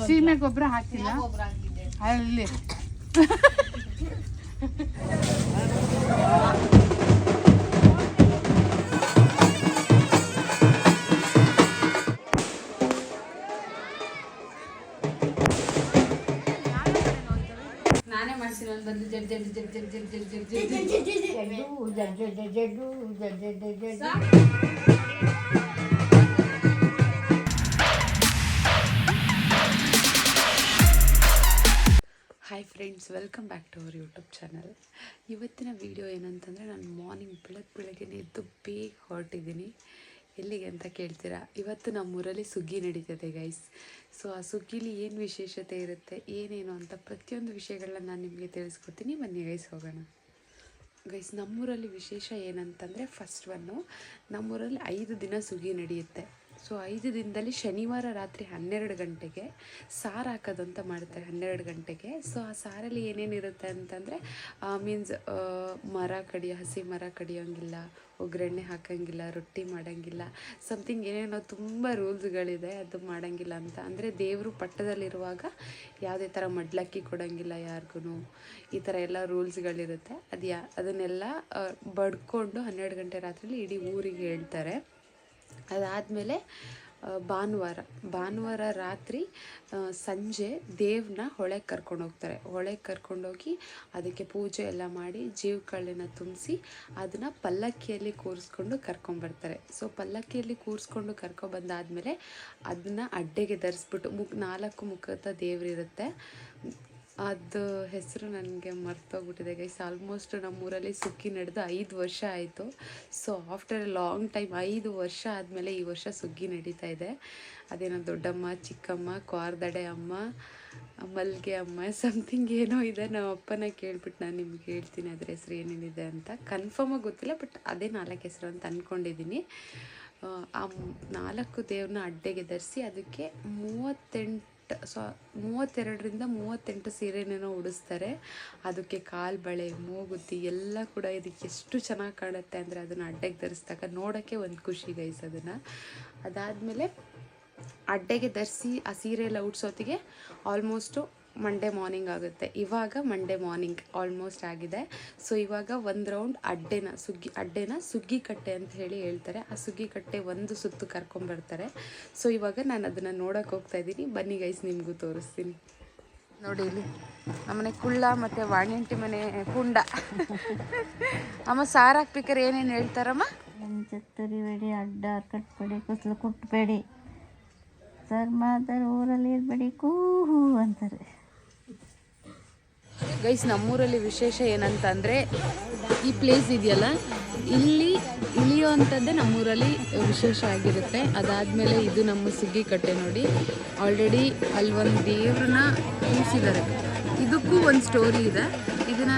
ಸೀಮೆ ಗೊಬ್ಬರ ಹಾಕಿಲ್ಲ ಅಲ್ಲಿ ನಾನೇ ಮಾಡ್ತೀನಿ ಒಂದು ಬಂದು Z Z Z Z Z Z Z Z Z Z hi friends, welcome back to our YouTube channel. ಇವತ್ತಿನ ವಿಡಿಯೋ ಏನಂತಂದರೆ, ನಾನು ಮಾರ್ನಿಂಗ್ ಬೆಳಗ್ಗೆ ಎದ್ದು ಬೇಗ ಹೊರಟಿದ್ದೀನಿ. ಎಲ್ಲಿಗೆ ಅಂತ ಕೇಳ್ತೀರಾ? ಇವತ್ತು ನಮ್ಮೂರಲ್ಲಿ ಸುಗ್ಗಿ ನಡೀತದೆ ಗೈಸ್. ಸೊ ಆ ಸುಗ್ಗಿಲಿ ಏನು ವಿಶೇಷತೆ ಇರುತ್ತೆ, ಏನೇನು ಅಂತ ಪ್ರತಿಯೊಂದು ವಿಷಯಗಳನ್ನ ನಾನು ನಿಮಗೆ ತಿಳಿಸ್ಕೊಡ್ತೀನಿ. ಬನ್ನಿ ಗೈಸ್ ಹೋಗೋಣ. ಗೈಸ್, ನಮ್ಮೂರಲ್ಲಿ ವಿಶೇಷ ಏನಂತಂದರೆ, ಫಸ್ಟ್ ನಮ್ಮೂರಲ್ಲಿ 5 ದಿನ ಸುಗ್ಗಿ ನಡೆಯುತ್ತೆ. ಸೊ 5 ದಿನದಲ್ಲಿ ಶನಿವಾರ ರಾತ್ರಿ 12 ಗಂಟೆಗೆ ಸಾರು ಹಾಕೋದು ಅಂತ ಮಾಡ್ತಾರೆ. 12 ಗಂಟೆಗೆ. ಸೊ ಆ ಸಾರಲ್ಲಿ ಏನೇನಿರುತ್ತೆ ಅಂತಂದರೆ, ಮೀನ್ಸ್ ಹಸಿ ಮರ ಕಡಿಯೋಂಗಿಲ್ಲ, ಒಗ್ಗರಣೆ ಹಾಕೋಂಗಿಲ್ಲ, ರೊಟ್ಟಿ ಮಾಡೋಂಗಿಲ್ಲ, ಸಮಥಿಂಗ್ ಏನೇನೋ ತುಂಬ ರೂಲ್ಸ್ಗಳಿದೆ. ಅದು ಮಾಡೋಂಗಿಲ್ಲ ಅಂತ ಅಂದರೆ, ದೇವರು ಪಟ್ಟದಲ್ಲಿರುವಾಗ ಯಾವುದೇ ಥರ ಮಡ್ಲಕ್ಕಿ ಕೊಡೋಂಗಿಲ್ಲ ಯಾರಿಗೂ, ಈ ಥರ ಎಲ್ಲ ರೂಲ್ಸ್ಗಳಿರುತ್ತೆ. ಅದನ್ನೆಲ್ಲ ಬಡ್ಕೊಂಡು 12 ಗಂಟೆ ರಾತ್ರಿಲಿ ಇಡೀ ಊರಿಗೆ ಹೇಳ್ತಾರೆ. ಅದಾದಮೇಲೆ ಭಾನುವಾರ ರಾತ್ರಿ ಸಂಜೆ ದೇವ್ರನ್ನ ಹೊಳೆಗೆ ಕರ್ಕೊಂಡೋಗ್ತಾರೆ. ಹೊಳೆಗೆ ಕರ್ಕೊಂಡೋಗಿ ಅದಕ್ಕೆ ಪೂಜೆ ಎಲ್ಲ ಮಾಡಿ ಜೀವಕಳ್ಳಿನ ತುಂಬಿಸಿ ಅದನ್ನು ಪಲ್ಲಕ್ಕಿಯಲ್ಲಿ ಕೂರಿಸ್ಕೊಂಡು ಕರ್ಕೊಂಬರ್ತಾರೆ. ಸೊ ಪಲ್ಲಕ್ಕಿಯಲ್ಲಿ ಕೂರಿಸ್ಕೊಂಡು ಕರ್ಕೊಬಂದಾದಮೇಲೆ ಅದನ್ನು ಅಡ್ಡೆಗೆ ಧರಿಸ್ಬಿಟ್ಟು 4 ಮುಖದ ದೇವರಿರುತ್ತೆ. ಅದು ಹೆಸರು ನನಗೆ ಮರ್ತೋಗ್ಬಿಟ್ಟಿದೆ ಗೈಸ್. ಆಲ್ಮೋಸ್ಟ್ ನಮ್ಮೂರಲ್ಲಿ ಸುಗ್ಗಿ ನಡೆದು 5 ವರ್ಷ ಆಯಿತು. So after A long time 5 ವರ್ಷ ಆದಮೇಲೆ ಈ ವರ್ಷ ಸುಗ್ಗಿ ನಡೀತಾ ಇದೆ. ಅದೇನೋ ದೊಡ್ಡಮ್ಮ, ಚಿಕ್ಕಮ್ಮ, ಕ್ವಾರ್ದಡೆ ಅಮ್ಮ, ಮಲ್ಗೆ ಅಮ್ಮ, ಸಮಥಿಂಗ್ ಏನೋ ಇದೆ. ನಮ್ಮ ಅಪ್ಪನ ಕೇಳ್ಬಿಟ್ಟು ನಾನು ನಿಮ್ಗೆ ಹೇಳ್ತೀನಿ ಅದ್ರ ಹೆಸರು ಏನೇನಿದೆ ಅಂತ. ಕನ್ಫರ್ಮಾಗಿ ಗೊತ್ತಿಲ್ಲ, ಬಟ್ ಅದೇ 4 ಹೆಸರು ಅಂತ ಅಂದ್ಕೊಂಡಿದ್ದೀನಿ. ಆ 4 ದೇವ್ರನ್ನ ಅಡ್ಡೆಗೆ ಧರಿಸಿ ಅದಕ್ಕೆ 32ರಿಂದ 38 ಸೀರೆನೇನೋ ಉಡಿಸ್ತಾರೆ. ಅದಕ್ಕೆ ಕಾಲು ಬಳೆ, ಮೂಗುತಿ ಎಲ್ಲ ಕೂಡ ಇದಕ್ಕೆ ಎಷ್ಟು ಚೆನ್ನಾಗಿ ಕಾಣುತ್ತೆ ಅಂದರೆ, ಅದನ್ನು ಅಡ್ಡೆಗೆ ಧರಿಸಿದಾಗ ನೋಡೋಕ್ಕೆ ಒಂದು ಖುಷಿ ಗೈಸ್. ಅದನ್ನು ಅದಾದಮೇಲೆ ಅಡ್ಡೆಗೆ ಧರಿಸಿ ಆ ಸೀರೆ ಎಲ್ಲ ಉಡ್ಸೋತ್ತಿಗೆ ಆಲ್ಮೋಸ್ಟು ಮಂಡೇ ಮಾರ್ನಿಂಗ್ ಆಗುತ್ತೆ. ಇವಾಗ ಮಂಡೇ ಮಾರ್ನಿಂಗ್ ಆಲ್ಮೋಸ್ಟ್ ಆಗಿದೆ. ಸೊ ಇವಾಗ ಒಂದು ರೌಂಡ್ ಅಡ್ಡೆನ ಸುಗ್ಗಿ ಕಟ್ಟೆ ಅಂತ ಹೇಳಿ ಹೇಳ್ತಾರೆ. ಆ ಸುಗ್ಗಿ ಕಟ್ಟೆ ಒಂದು ಸುತ್ತು ಕರ್ಕೊಂಬರ್ತಾರೆ. ಸೊ ಇವಾಗ ನಾನು ಅದನ್ನು ನೋಡೋಕೆ ಹೋಗ್ತಾ ಇದ್ದೀನಿ. ಬನ್ನಿ ಗೈಸ್, ನಿಮಗೂ ತೋರಿಸ್ತೀನಿ. ನೋಡಿ, ಇಲ್ಲಿ ನಮ್ಮನೆ ಕುಳ್ಳ ಮತ್ತು ವಾಣಿಂಟಿ ಮನೆ ಕುಂಡ. ಅಮ್ಮ ಸಾರು ಹಾಕ್ಬೇಕಾರೆ ಏನೇನು ಹೇಳ್ತಾರಮ್ಮ? ತರಿಬೇಡಿ, ಅಡ್ಡ ಕಟ್ಬೇಡಿ, ಕುಸ್ಲು ಕುಟ್ಟಬೇಡಿ, ಸರ್ ಮಾತಾಡಿ ಊರಲ್ಲಿ ಇರಬೇಡಿ, ಕೂಹು ಅಂತಾರೆ. ಗೈಸ್, ನಮ್ಮೂರಲ್ಲಿ ವಿಶೇಷ ಏನಂತಂದರೆ, ಈ ಪ್ಲೇಸ್ ಇದೆಯಲ್ಲ, ಇಲ್ಲಿ ಇಳಿಯುವಂಥದ್ದೇ ನಮ್ಮೂರಲ್ಲಿ ವಿಶೇಷ ಆಗಿರುತ್ತೆ. ಅದಾದಮೇಲೆ ಇದು ನಮ್ಮ ಸುಗ್ಗಿ ಕಟ್ಟೆ ನೋಡಿ. ಆಲ್ರೆಡಿ ಅಲ್ಲಿ ಒಂದು ದೇವ್ರನ್ನ ಕೂರಿಸಿದ್ದಾರೆ. ಇದಕ್ಕೂ ಒಂದು ಸ್ಟೋರಿ ಇದೆ. ಇದನ್ನು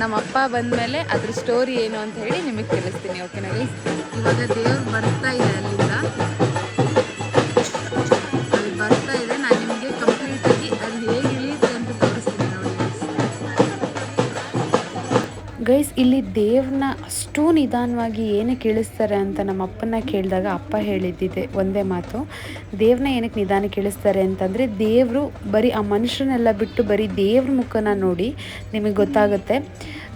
ನಮ್ಮಪ್ಪ ಬಂದಮೇಲೆ ಅದ್ರ ಸ್ಟೋರಿ ಏನು ಅಂತ ಹೇಳಿ ನಿಮಗೆ ತಿಳಿಸ್ತೀನಿ. ಓಕೆನಾ ಗೈಸ್? ಇವಾಗ ದೇವ್ರು ಬರ್ತಾ ಇದೆ, ಅಲ್ಲಿಂದ ಅಲ್ಲಿ ಬರ್ತಾ ಇದೆ. ನಾನು ನಿಮಗೆ ಕಂಪ್ಲೀಟಾಗಿ ಅದು ಹೇಗೆ ಇಳಿಯುತ್ತೆ ಅಂತ ತೋರಿಸ್ತೀನಿ ನೋಡಿ ಗೈಸ್. ಇಲ್ಲಿ ದೇವ್ರನ್ನ ಅಷ್ಟು ನಿಧಾನವಾಗಿ ಏನಕ್ಕೆ ಇಳಿಸ್ತಾರೆ ಅಂತ ನಮ್ಮ ಅಪ್ಪನ ಕೇಳಿದಾಗ ಅಪ್ಪ ಹೇಳಿದ್ದಿದೆ ಒಂದೇ ಮಾತು. ದೇವ್ರನ್ನ ಏನಕ್ಕೆ ನಿಧಾನಕ್ಕೆ ಇಳಿಸ್ತಾರೆ ಅಂತಂದರೆ, ದೇವರು ಬರೀ ಆ ಮನುಷ್ಯನೆಲ್ಲ ಬಿಟ್ಟು ಬರೀ ದೇವ್ರ ಮುಖನ ನೋಡಿ ನಿಮಗೆ ಗೊತ್ತಾಗುತ್ತೆ.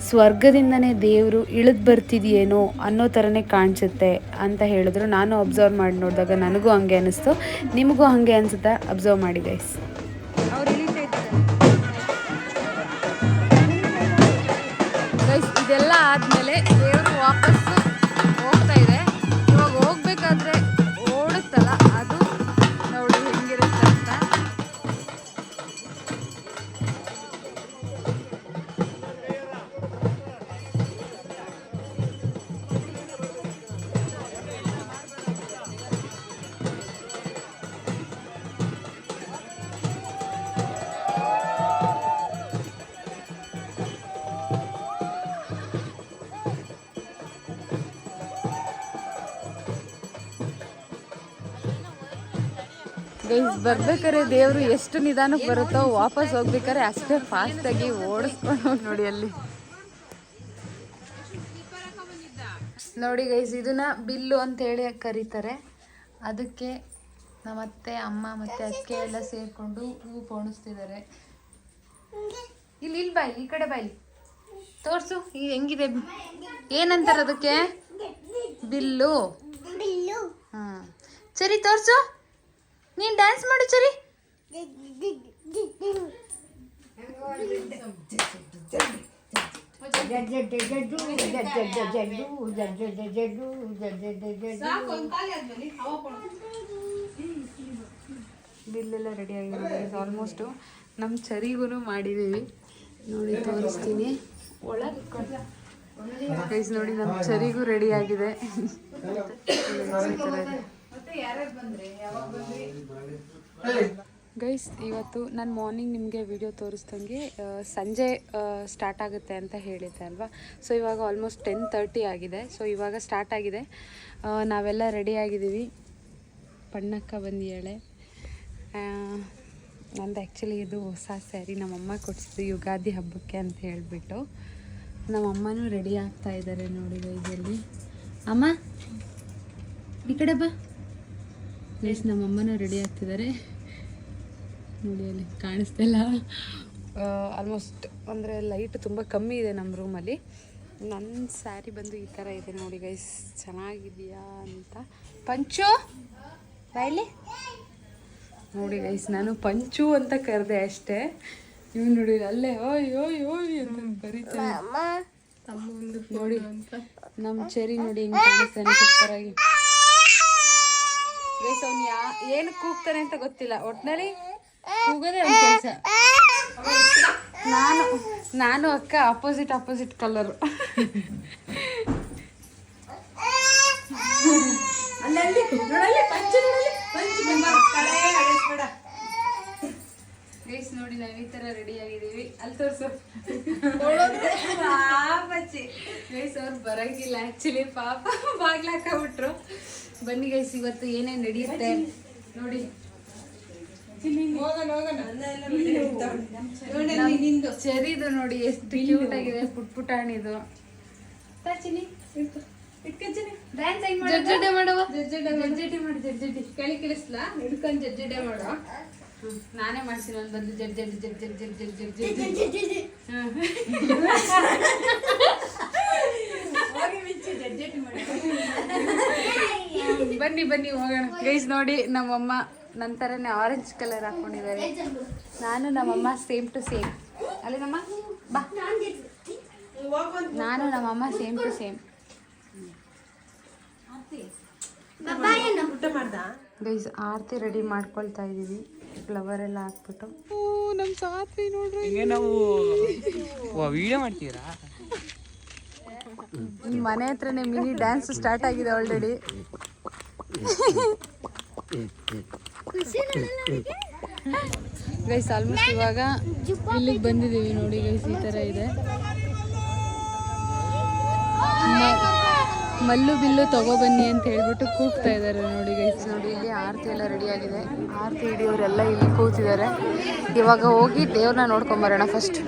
ಸ್ವರ್ಗದಿಂದನೇ ದೇವರು ಇಳಿದು ಬರ್ತಿದೆಯೇನೋ ಅನ್ನೋ ಥರನೇ ಕಾಣಿಸುತ್ತೆ ಅಂತ ಹೇಳಿದ್ರು. ನಾನು ಅಬ್ಸರ್ವ್ ಮಾಡಿ ನೋಡಿದಾಗ ನನಗೂ ಹಂಗೆ ಅನ್ನಿಸ್ತು. ನಿಮಗೂ ಹಾಗೆ ಅನಿಸುತ್ತಾ? ಅಬ್ಸರ್ವ್ ಮಾಡಿ ಗೈಸ್. ಇದೆಲ್ಲ ಆದಮೇಲೆ ದೇವರು ವಾಪಸ್ಸು ಹೋಗ್ತಾ ಇದೆ. ಇವಾಗ ಹೋಗ್ಬೇಕಾದ್ರೆ ಓಡುತ್ತಲ್ಲ, ಅದು ನೋಡಿ ಹೆಂಗಿರುತ್ತೆ ಅಂತ. ಗೈಸ್, ಬರ್ಬೇಕಾದ್ರೆ ದೇವರು ಎಷ್ಟು ನಿಧಾನಕ್ಕೆ ಬರುತ್ತೋ, ವಾಪಸ್ ಹೋಗ್ಬೇಕಾದ್ರೆ ಅಷ್ಟೇ ಫಾಸ್ಟಾಗಿ ಓಡಿಸ್ಕೊಂಡು ಹೋಗಿ ನೋಡಿ ಅಲ್ಲಿ. ನೋಡಿ ಗೈಸ್, ಇದನ್ನ ಬಿಲ್ಲು ಅಂತ ಹೇಳಿ ಕರೀತಾರೆ. ಅದಕ್ಕೆ ನಮ್ಮತ್ತೆ ಅಮ್ಮ ಮತ್ತು ಅಕ್ಕೆ ಎಲ್ಲ ಸೇರಿಕೊಂಡು ಹೂವು ಪೋಣಿಸ್ತಿದ್ದಾರೆ. ಇಲ್ಲಿ ಬಾಯ್ಲಿ, ಈ ಕಡೆ ಬಾಯ್ಲಿ ತೋರಿಸು. ಈಗ ಹೆಂಗಿದೆ, ಏನಂತಾರೆ ಅದಕ್ಕೆ? ಬಿಲ್ಲು. ಹಾಂ, ಸರಿ ತೋರಿಸು. ನೀನು ಡ್ಯಾನ್ಸ್ ಮಾಡು ಸರಿ. ಬಿಲ್ಲೆಲ್ಲ ರೆಡಿ ಆಗಿದೆ ಆಲ್ಮೋಸ್ಟು. ನಮ್ಮ ಚರಿಗೂ ಮಾಡಿದ್ದೀವಿ ನೋಡಿ, ತೋರಿಸ್ತೀನಿ. ಒಳಗೆ ಗೈಸ್ ನೋಡಿ, ನಮ್ಮ ಚರಿಗೂ ರೆಡಿ ಆಗಿದೆ. ಗೈಸ್ ಇವತ್ತು ನಾನು ಮಾರ್ನಿಂಗ್ ನಿಮಗೆ ವಿಡಿಯೋ ತೋರಿಸ್ದಂಗೆ ಸಂಜೆ ಸ್ಟಾರ್ಟ್ ಆಗುತ್ತೆ ಅಂತ ಹೇಳಿದ್ದೆ ಅಲ್ವಾ. ಸೊ ಇವಾಗ ಆಲ್ಮೋಸ್ಟ್ 10:30 ಆಗಿದೆ. ಸೊ ಇವಾಗ ಸ್ಟಾರ್ಟ್ ಆಗಿದೆ. ನಾವೆಲ್ಲ ರೆಡಿ ಆಗಿದ್ದೀವಿ. ಪಣ್ಣಕ್ಕ ಬಂದಿಯಾಳೆ. ನಂದು ಆ್ಯಕ್ಚುಲಿ ಇದು ಹೊಸ ಸ್ಯಾರಿ ನಮ್ಮಮ್ಮ ಕೊಡಿಸಿದ್ದು ಯುಗಾದಿ ಹಬ್ಬಕ್ಕೆ ಅಂತ ಹೇಳಿಬಿಟ್ಟು. ನಮ್ಮಮ್ಮನೂ ರೆಡಿ ಆಗ್ತಾ ಇದ್ದಾರೆ ನೋಡಿ ಗೈಸಲ್ಲಿ. ಅಮ್ಮ ಈ ಕಡೆ ಬಾ. ಗೈಸ್ ನಮ್ಮಮ್ಮನೂ ರೆಡಿ ಆಗ್ತಿದ್ದಾರೆ ನೋಡಿ, ಅಲ್ಲಿ ಕಾಣಿಸ್ತಿಲ್ಲ. ಆಲ್ಮೋಸ್ಟ್ ಅಂದರೆ ಲೈಟ್ ತುಂಬ ಕಮ್ಮಿ ಇದೆ ನಮ್ಮ ರೂಮಲ್ಲಿ. ನನ್ನ ಸ್ಯಾರಿ ಬಂದು ಈ ಥರ ಇದೆ ನೋಡಿ ಗೈಸ್, ಚೆನ್ನಾಗಿದೆಯಾ ಅಂತ. ಪಂಚು ಬಾಯಲ್ಲಿ ನೋಡಿ ಗೈಸ್, ನಾನು ಪಂಚು ಅಂತ ಕರೆದೆ ಅಷ್ಟೇ. ನೀವು ನೋಡಿ ಅಲ್ಲೇ ಓಯ್ ಓಯ್ ಓಯ್ ಅಂತ ಬರೀತಾರೆ ನೋಡಿ. ನಮ್ಮ ಚೆರಿ ನೋಡಿ ಹಿಂಗೆ ಕಾಣಿಸ್ತಾನೆ ಸೂಪರಾಗಿ ಗೈಸ್. ಅವ್ನು ಏನು ಕೂಗ್ತಾನೆ ಅಂತ ಗೊತ್ತಿಲ್ಲ, ಒಟ್ಟಿನಲ್ಲಿ ಕೂಗೋದೇ ಒಂದು ಕೆಲಸ. ನಾನು ಅಕ್ಕ ಅಪೋಸಿಟ್ ಕಲರು. ಗೈಸ್ ನೋಡಿ, ನಾವು ಈ ಥರ ರೆಡಿ ಆಗಿದ್ದೀವಿ. ಅಲ್ಲಿ ತೋರಿಸು. ಗೈಸ್ ಅವ್ರು ಬರಂಗಿಲ್ಲ ಆ್ಯಕ್ಚುಲಿ, ಪಾಪ ಬಾಗ್ಲು ಹಾಕೊಂಡ್ಬಿಟ್ರು. ಬನ್ನಿ ಗೈಸ್, ಇವತ್ತು ಏನೇನು ನಡೆಯುತ್ತೆ ನೋಡಿ. ಚೆರಿದು ನೋಡಿ ಎಷ್ಟು ಕ್ಯೂಟ್ ಆಗಿದೆ, ಪುಟ್ಟಾಣಿದು. ಜಡ್ಜಡೆ ಮಾಡುವ, ಜಡ್ಜಡಿ ಮಾಡಿ, ಜಡ್ಜಡಿ ಕೆಳಿ ಕಿಳಿಸ್ಲಾ ಹಿಡ್ಕೊಂಡು ಜಡ್ಜಡೆ ಮಾಡುವ. ನಾನೇ ಮಾಡ್ತೀನಿ ಒಂದು ಬಂದು Z Z Z Z Z Z Z ಜಡ್ ಬನ್ನಿ ಬನ್ನಿ ಹೋಗೋಣ ಗೈಸ್. ನೋಡಿ ನಮ್ಮಮ್ಮ ನಂತರನೇ ಆರೆಂಜ್ ಕಲರ್ ಹಾಕೊಂಡಿದ್ದಾರೆ. ನಾನು ನಮ್ಮಮ್ಮ ಸೇಮ್ ಟು ಸೇಮ್. ಅಲ್ಲೇ ನಮ್ಮ ಬಾ, ನಾನು ನಮ್ಮಮ್ಮ ಸೇಮ್ ಟು ಸೇಮ್. ಗೈಸ್ ಆರತಿ ರೆಡಿ ಮಾಡ್ಕೊಳ್ತಾ ಇದ್ದೀವಿ, ಫ್ಲವರ್ ಎಲ್ಲ ಹಾಕ್ಬಿಟ್ಟು. ನಮ್ಮ ಸಾತ್ವಿ ನೋಡ್ರಿ, ನಾವು ವಿಡಿಯೋ ಮಾಡ್ತೀರಾ? ಮನೆ ಹತ್ರನೇ ಮಿನಿ ಡ್ಯಾನ್ಸ್ ಸ್ಟಾರ್ಟ್ ಆಗಿದೆ ಆಲ್ರೆಡಿ. ಗೈಸ್ ಆಲ್ಮೋಸ್ಟ್ ಇವಾಗ ಇಲ್ಲಿಗೆ ಬಂದಿದ್ದೀವಿ ನೋಡಿ ಗೈಸ್. ಈ ಥರ ಇದೆ. ಮಲ್ಲು ಬಿಲ್ಲು ತಗೊಬನ್ನಿ ಅಂತ ಹೇಳ್ಬಿಟ್ಟು ಕೂಗ್ತಾ ಇದ್ದಾರೆ ನೋಡಿ ಗೈಸ್. ನೋಡಿ ಇಲ್ಲಿ ಆರತಿ ಎಲ್ಲ ರೆಡಿ ಆಗಿದೆ. ಆರತಿ ಹಿಡಿಯೋರೆಲ್ಲ ಇಲ್ಲಿ ಕೂತಿದ್ದಾರೆ. ಇವಾಗ ಹೋಗಿ ದೇವ್ರನ್ನ ನೋಡ್ಕೊಂಬರೋಣ ಫಸ್ಟ್.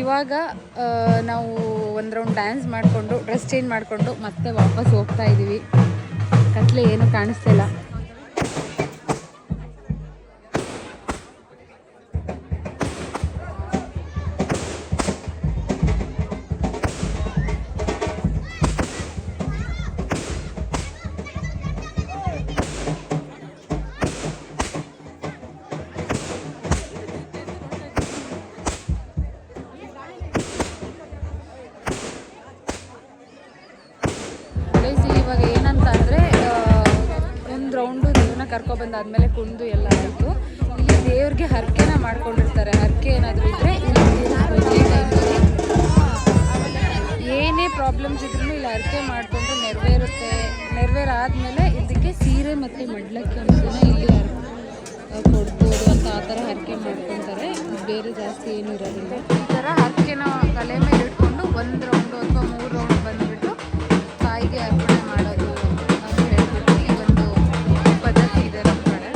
ಇವಾಗ ನಾವು ಒಂದು ರೌಂಡ್ ಡ್ಯಾನ್ಸ್ ಮಾಡಿಕೊಂಡು ಡ್ರೆಸ್ ಚೇಂಜ್ ಮಾಡಿಕೊಂಡು ಮತ್ತೆ ವಾಪಸ್ ಹೋಗ್ತಾ ಇದ್ದೀವಿ. ಕತ್ಲೆ ಏನೂ ಕಾಣಿಸ್ತಿಲ್ಲ. ಇವಾಗ ಏನಂತ ಅಂದರೆ ಒಂದು ರೌಂಡು ದೇವ್ರನ್ನ ಕರ್ಕೊಬಂದಾದ್ಮೇಲೆ ಕುಂದು ಎಲ್ಲ ಆಯಿತು. ಇಲ್ಲಿ ದೇವ್ರಿಗೆ ಹರಕೆನ ಮಾಡ್ಕೊಂಡಿರ್ತಾರೆ. ಹರಕೆ ಏನಾದರೂ ಇದ್ದರೆ ಏನೇ ಪ್ರಾಬ್ಲಮ್ಸ್ ಇದ್ರೂ ಇಲ್ಲಿ ಹರಕೆ ಮಾಡಿಕೊಂಡು ನೆರವೇರುತ್ತೆ. ನೆರವೇರಾದ್ಮೇಲೆ ಇದಕ್ಕೆ ಸೀರೆ ಮತ್ತು ಮಡ್ಲಕ್ಕಿ ಅಂಶನ ಇಲ್ಲಿ ಕೊಡ್ಬೋದು ಅಂತ ಆ ಥರ ಹರಕೆ ಮಾಡ್ಕೊತಾರೆ. ಬೇರೆ ಜಾಸ್ತಿ ಏನೂ ಇರೋದಿಲ್ಲ. ಈ ಥರ ಹರಕೆನ ತಲೆ ಮೇಲೆ ಇಟ್ಕೊಂಡು 1 ರೌಂಡು ಅಥವಾ 3 ರೌಂಡ್ ಬಂದುಬಿಟ್ಟು ತಾಯಿಗೆ ಅರ್ಪಣೆ ಮಾಡೋದು ಅಂತ ಹೇಳ್ಬಿಟ್ಟು ಈ ಒಂದು ಪದ್ಧತಿ ಇದೆ ನಮ್ಮ ಕಡೆ.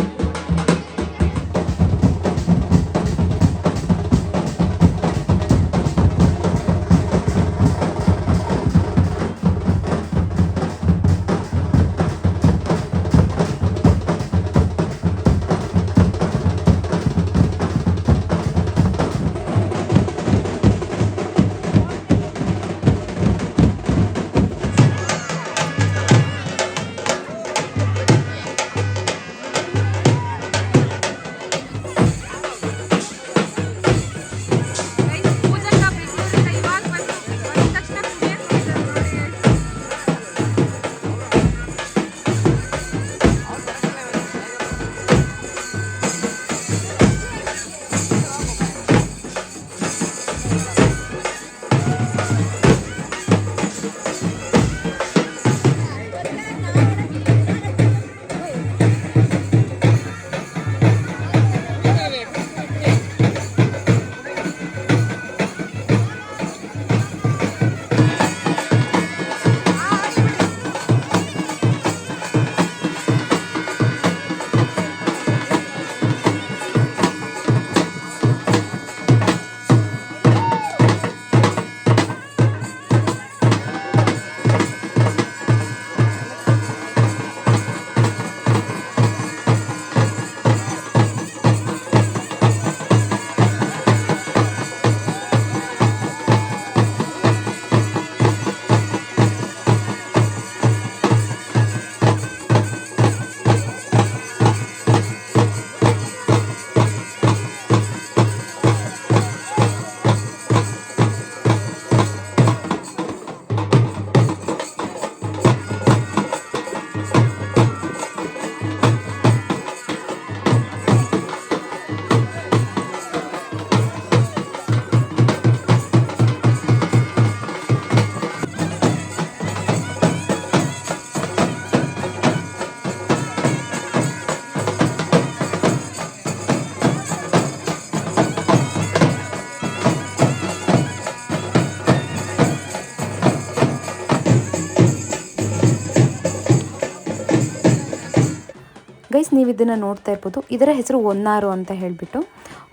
ಗೈಸ್ ನೀವು ಇದನ್ನು ನೋಡ್ತಾ ಇರ್ಬೋದು. ಇದರ ಹೆಸರು ಹೊನ್ನಾರು ಅಂತ ಹೇಳಿಬಿಟ್ಟು.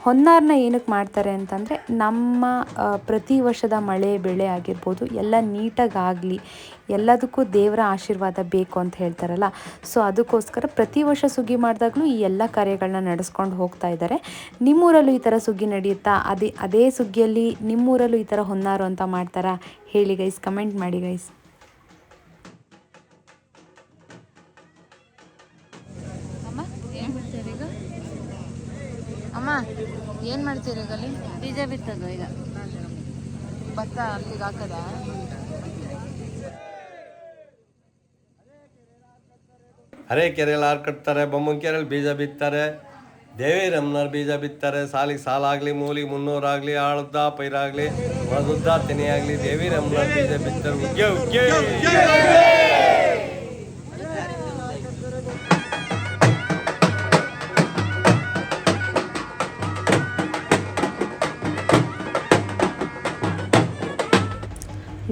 ಹೊನ್ನಾರನ್ನ ಏನಕ್ಕೆ ಮಾಡ್ತಾರೆ ಅಂತಂದರೆ ನಮ್ಮ ಪ್ರತಿ ವರ್ಷದ ಮಳೆ ಬೆಳೆ ಆಗಿರ್ಬೋದು ಎಲ್ಲ ನೀಟಾಗಾಗಲಿ, ಎಲ್ಲದಕ್ಕೂ ದೇವರ ಆಶೀರ್ವಾದ ಬೇಕು ಅಂತ ಹೇಳ್ತಾರಲ್ಲ. ಸೊ ಅದಕ್ಕೋಸ್ಕರ ಪ್ರತಿ ವರ್ಷ ಸುಗ್ಗಿ ಮಾಡಿದಾಗಲೂ ಈ ಎಲ್ಲ ಕಾರ್ಯಗಳನ್ನ ನಡೆಸ್ಕೊಂಡು ಹೋಗ್ತಾ ಇದ್ದಾರೆ. ನಿಮ್ಮೂರಲ್ಲೂ ಈ ಥರ ಸುಗ್ಗಿ ನಡೆಯುತ್ತಾ? ಅದೇ ಸುಗ್ಗಿಯಲ್ಲಿ ನಿಮ್ಮೂರಲ್ಲೂ ಈ ಥರ ಹೊನ್ನಾರು ಅಂತ ಮಾಡ್ತಾರಾ? ಹೇಳಿ ಗೈಸ್, ಕಮೆಂಟ್ ಮಾಡಿ ಗೈಸ್. ಅಮ್ಮ ಏನು ಮಾಡ್ತೀರಿ ಈಗ? ಅಲ್ಲಿ ಬೀಜ ಬಿತ್ತದು. ಈಗ ಭತ್ತ ಅಲ್ಲಿಗೆ ಹಾಕದ? ಅರೆಕೆರೆಯಲ್ಲಿ ಹಾರು ಕಟ್ತಾರೆ, ಬೊಮ್ಮನಕೆರೆಯಲ್ಲಿ ಬೀಜ ಬಿತ್ತಾರೆ, ದೇವಿರಮ್ಮನವ್ರು ಬೀಜ ಬಿತ್ತಾರೆ. ಸಾಲಿಗೆ ಸಾಲಾಗಲಿ, ಮೂಲಿಗೆ 300 ಆಗಲಿ, ಆಳುದ್ದ ಪೈರಾಗಲಿ, ಒಳದುದ್ದ ತೆನೆ ಆಗಲಿ, ದೇವಿರಮ್ಮನವ್ರು ಬೀಜ ಬಿತ್ತಾರೆ. ಉಗ್ಗೆ ಉಗ್ಗೆ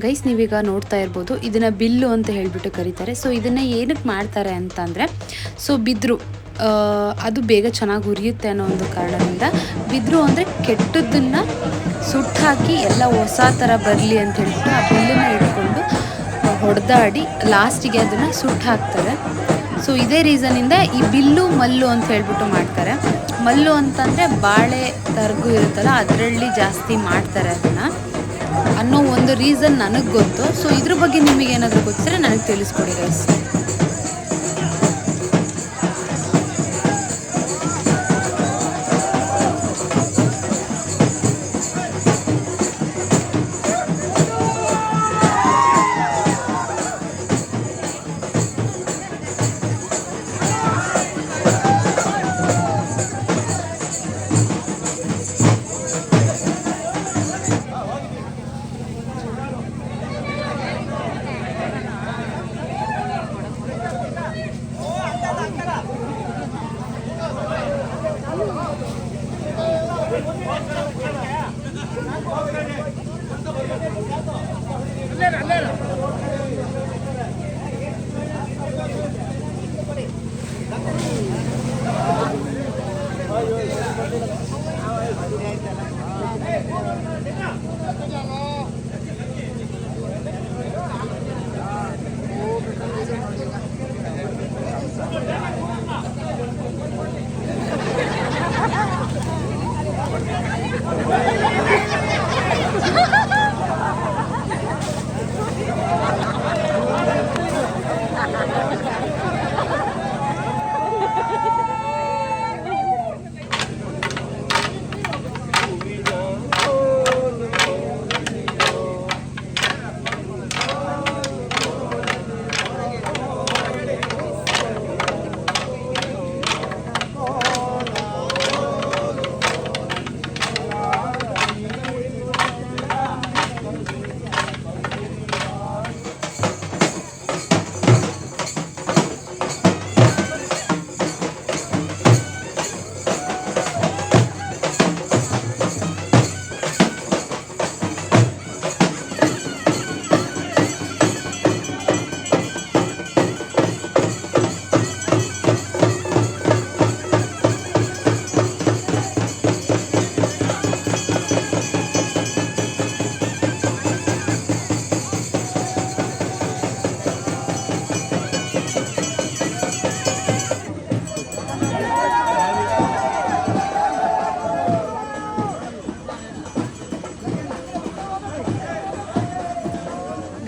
ಗೈಸ್ ನೀವೀಗ ನೋಡ್ತಾ ಇರ್ಬೋದು, ಇದನ್ನು ಬಿಲ್ಲು ಅಂತ ಹೇಳಿಬಿಟ್ಟು ಕರೀತಾರೆ. ಸೊ ಇದನ್ನು ಏನಕ್ಕೆ ಮಾಡ್ತಾರೆ ಅಂತಂದರೆ, ಸೊ ಬಿದ್ರು ಅದು ಬೇಗ ಚೆನ್ನಾಗಿ ಉರಿಯುತ್ತೆ ಅನ್ನೋ ಒಂದು ಕಾರಣದಿಂದ. ಬಿದ್ರು ಅಂದರೆ ಕೆಟ್ಟದ್ದನ್ನು ಸುಟ್ಟು ಹಾಕಿ ಎಲ್ಲ ಹೊಸ ಥರ ಬರಲಿ ಅಂತ ಹೇಳ್ಬಿಟ್ಟು ಆ ಬಿಲ್ಲನ್ನು ಇಟ್ಕೊಂಡು ಹೊಡೆದಾಡಿ ಲಾಸ್ಟಿಗೆ ಅದನ್ನು ಸುಟ್ಟು ಹಾಕ್ತಾರೆ. ಸೊ ಇದೇ ರೀಸನಿಂದ ಈ ಬಿಲ್ಲು ಮಲ್ಲು ಅಂತ ಹೇಳ್ಬಿಟ್ಟು ಮಾಡ್ತಾರೆ. ಮಲ್ಲು ಅಂತಂದರೆ ಬಾಳೆ ತರಗು ಇರುತ್ತಲ್ಲ ಅದರಲ್ಲಿ ಜಾಸ್ತಿ ಮಾಡ್ತಾರೆ ಅದನ್ನು ಅನ್ನೋ ಒಂದು ರೀಸನ್ ನನಗೆ ಗೊತ್ತು. ಸೊ ಇದ್ರ ಬಗ್ಗೆ ನಿಮಗೇನಾದರೂ ಗೊತ್ತಿದ್ರೆ ನನಗೆ ತಿಳಿಸ್ಕೊಡಿ ಗೈಸ್.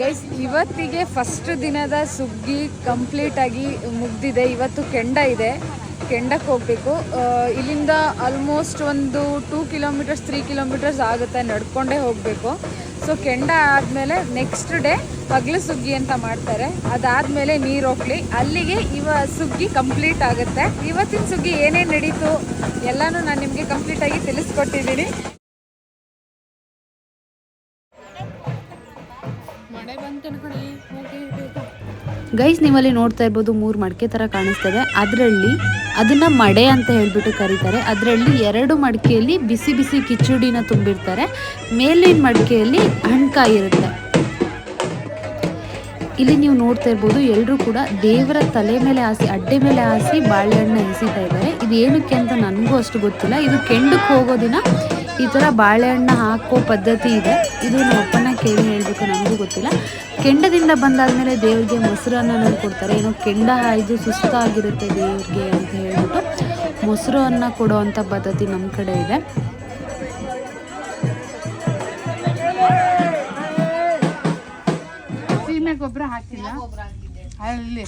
ಗೈಸ್ ಇವತ್ತಿಗೆ ಫಸ್ಟ್ ದಿನದ ಸುಗ್ಗಿ ಕಂಪ್ಲೀಟಾಗಿ ಮುಗ್ದಿದೆ. ಇವತ್ತು ಕೆಂಡ ಇದೆ, ಕೆಂಡಕ್ಕೆ ಹೋಗಬೇಕು. ಇಲ್ಲಿಂದ ಆಲ್ಮೋಸ್ಟ್ ಒಂದು 2 ಕಿಲೋಮೀಟರ್ಸ್ 3 ಕಿಲೋಮೀಟರ್ಸ್ ಆಗುತ್ತೆ, ನಡ್ಕೊಂಡೇ ಹೋಗಬೇಕು. ಸೊ ಕೆಂಡ ಆದಮೇಲೆ ನೆಕ್ಸ್ಟ್ ಡೇ ಪಗ್ಲು ಸುಗ್ಗಿ ಅಂತ ಮಾಡ್ತಾರೆ. ಅದಾದಮೇಲೆ ನೀರೋಕ್ಲಿ, ಅಲ್ಲಿಗೆ ಸುಗ್ಗಿ ಕಂಪ್ಲೀಟ್ ಆಗುತ್ತೆ. ಇವತ್ತಿನ ಸುಗ್ಗಿ ಏನೇನು ನಡೀತು ಎಲ್ಲನೂ ನಾನು ನಿಮಗೆ ಕಂಪ್ಲೀಟಾಗಿ ತಿಳಿಸ್ಕೊಟ್ಟಿದ್ದೀನಿ. ಗೈಸ್ ನೀವಲ್ಲಿ ನೋಡ್ತಾ ಇರ್ಬೋದು 3 ಮಡಿಕೆ ಥರ ಕಾಣಿಸ್ತದೆ. ಅದನ್ನು ಮಡೆ ಅಂತ ಹೇಳ್ಬಿಟ್ಟು ಕರೀತಾರೆ. ಅದರಲ್ಲಿ 2 ಮಡಿಕೆಯಲ್ಲಿ ಬಿಸಿ ಬಿಸಿ ಕಿಚುಡಿನ ತುಂಬಿರ್ತಾರೆ, ಮೇಲಿನ ಮಡಿಕೆಯಲ್ಲಿ ಹಣ್ಕಾಯಿ ಇರುತ್ತೆ. ಇಲ್ಲಿ ನೀವು ನೋಡ್ತಾ ಇರ್ಬೋದು ಎಲ್ಲರೂ ಕೂಡ ದೇವರ ತಲೆ ಮೇಲೆ ಹಾಸಿ, ಅಡ್ಡೆ ಮೇಲೆ ಹಾಸಿ ಬಾಳೆಹಣ್ಣು ಎಸಿತಾ ಇದ್ದಾರೆ. ಇದು ಏನಕ್ಕೆ ಅಂತ ನನಗೂ ಅಷ್ಟು ಗೊತ್ತಿಲ್ಲ. ಇದು ಕೆಂಡಕ್ಕೆ ಹೋಗೋ ದಿನ ಈ ಥರ ಬಾಳೆಹಣ್ಣು ಹಾಕೋ ಪದ್ಧತಿ ಇದೆ. ಇದು ನಮ್ಮ ಅಪ್ಪನ ಕೇಳಿ ಹೇಳಬೇಕು, ನನಗೂ ಗೊತ್ತಿಲ್ಲ. ಕೆಂಡದಿಂದ ಬಂದಾದಮೇಲೆ ದೇವ್ರಿಗೆ ಮೊಸರನ್ನ ಕೊಡ್ತಾರೆ. ಏನೋ ಕೆಂಡ ಹಾಯ್ದು ಸುಸ್ತಾಗಿರುತ್ತೆ ದೇವ್ರಿಗೆ ಅಂತ ಹೇಳ್ಬಿಟ್ಟು ಮೊಸರು ಅನ್ನ ಕೊಡೋ ಅಂಥ ಪದ್ಧತಿ ನಮ್ಮ ಕಡೆ ಇದೆ. ಸೀಮೆ ಗೊಬ್ಬರ ಹಾಕಿಲ್ಲ ಅಲ್ಲಿ,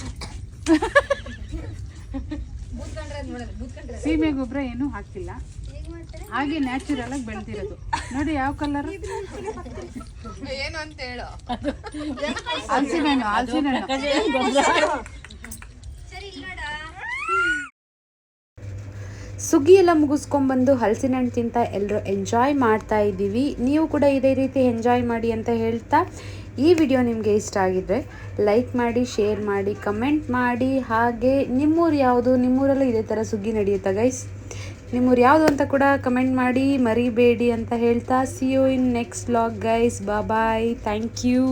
ಸೀಮೆ ಗೊಬ್ಬರ ಏನೂ ಹಾಕಿಲ್ಲ, ಹಾಗೆ ನ್ಯಾಚುರಲ್ ಆಗಿ ಬೆಳೆದಿರೋದು. ನೋಡಿ ಯಾವ ಕಲರ್, ಏನು ಅಂತ ಹೇಳೋ, ಹಲಸಿನಣ್ಣು ಹಲಸಿನಣ್ಣು. ಸುಗ್ಗಿ ಎಲ್ಲ ಮುಗಿಸ್ಕೊಂಡ್ಬಂದು ಹಲಸಿನ ಹಣ್ಣು ತಿಂತ ಎಲ್ಲರೂ ಎಂಜಾಯ್ ಮಾಡ್ತಾ ಇದ್ದೀವಿ. ನೀವು ಕೂಡ ಇದೇ ರೀತಿ ಎಂಜಾಯ್ ಮಾಡಿ ಅಂತ ಹೇಳ್ತಾ, ಈ ವಿಡಿಯೋ ನಿಮಗೆ ಇಷ್ಟ ಆಗಿದ್ರೆ ಲೈಕ್ ಮಾಡಿ, ಶೇರ್ ಮಾಡಿ, ಕಮೆಂಟ್ ಮಾಡಿ. ಹಾಗೆ ನಿಮ್ಮೂರು ಯಾವುದು, ನಿಮ್ಮೂರಲ್ಲೂ ಇದೇ ಥರ ಸುಗ್ಗಿ ನಡೆಯುತ್ತಾ ಗೈಸ್? ನಿಮ್ಮೂರು ಯಾವುದು ಅಂತ ಕೂಡ ಕಮೆಂಟ್ ಮಾಡಿ ಮರಿಬೇಡಿ ಅಂತ ಹೇಳ್ತಾ, see you in next vlog guys. Bye, thank you.